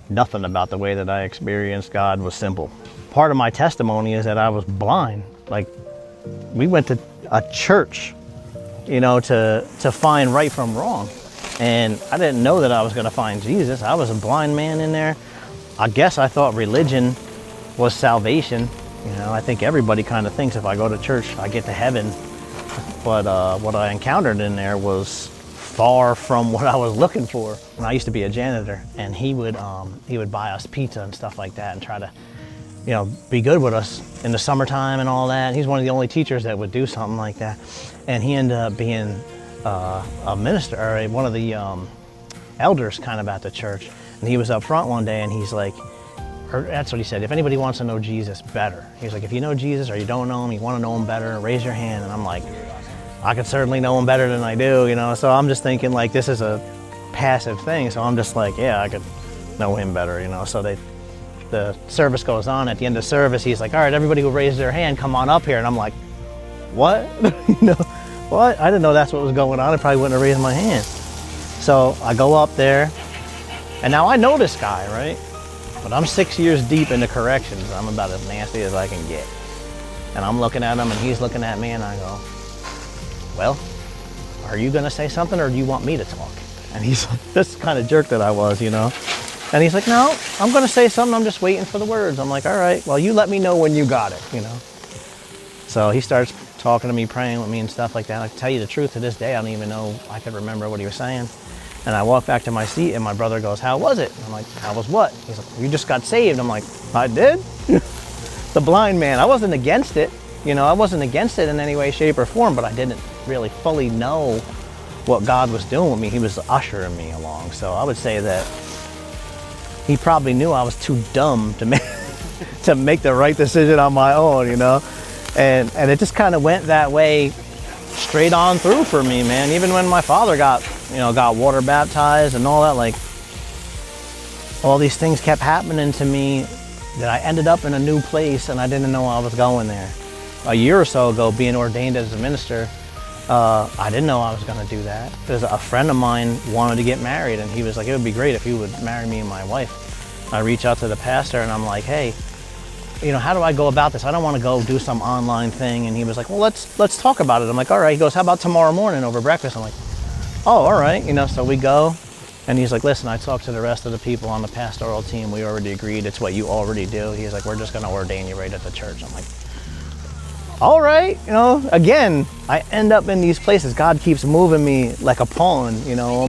nothing about the way that I experienced God was simple. Part of my testimony is that I was blind. Like, we went to a church, you know, to find right from wrong. And I didn't know that I was going to find Jesus. I was a blind man in there. I guess I thought religion was salvation. You know, I think everybody kind of thinks if I go to church, I get to heaven. But what I encountered in there was far from what I was looking for. And I used to be a janitor, and he would buy us pizza and stuff like that and try to, you know, be good with us in the summertime and all that. He's one of the only teachers that would do something like that. And he ended up being a minister, or one of the elders kind of at the church. And he was up front one day, and he's like, or that's what he said, if anybody wants to know Jesus better. He's like, if you know Jesus or you don't know him, you want to know him better, raise your hand. And I'm like, I could certainly know him better than I do, you know? So I'm just thinking, like, this is a passive thing. So I'm just like, yeah, I could know him better, you know? So the service goes on. At the end of the service, he's like, all right, everybody who raised their hand, come on up here. And I'm like, what? You know, what? I didn't know that's what was going on. I probably wouldn't have raised my hand. So I go up there, and now I know this guy, right? But I'm 6 years deep into corrections. I'm about as nasty as I can get. And I'm looking at him, and he's looking at me, and I go, well, are you gonna say something, or do you want me to talk? And he's like, this kind of jerk that I was, you know? And he's like, no, I'm gonna say something, I'm just waiting for the words. I'm like, all right, well, you let me know when you got it, you know? So he starts talking to me, praying with me and stuff like that. I tell you the truth, to this day, I don't even know I could remember what he was saying. And I walk back to my seat, and my brother goes, how was it? I'm like, how was what? He's like, you just got saved. I'm like, I did? The blind man, I wasn't against it. You know, I wasn't against it in any way, shape, or form, but I didn't really fully know what God was doing with me. He was ushering me along. So I would say that he probably knew I was too dumb to make the right decision on my own, you know? And it just kind of went that way straight on through for me, man. Even when my father got water baptized and all that, like, all these things kept happening to me that I ended up in a new place and I didn't know I was going there. A year or so ago, being ordained as a minister, I didn't know I was going to do that. Because a friend of mine wanted to get married, and he was like, it would be great if you would marry me and my wife. I reach out to the pastor, and I'm like, hey, you know, how do I go about this? I don't want to go do some online thing. And he was like, well, let's talk about it. I'm like, all right. He goes, how about tomorrow morning over breakfast? I'm like, oh, all right. You know, so we go, and he's like, listen, I talked to the rest of the people on the pastoral team. We already agreed. It's what you already do. He's like, we're just going to ordain you right at the church. I'm like, all right. You know, again, I end up in these places. God keeps moving me like a pawn, you know.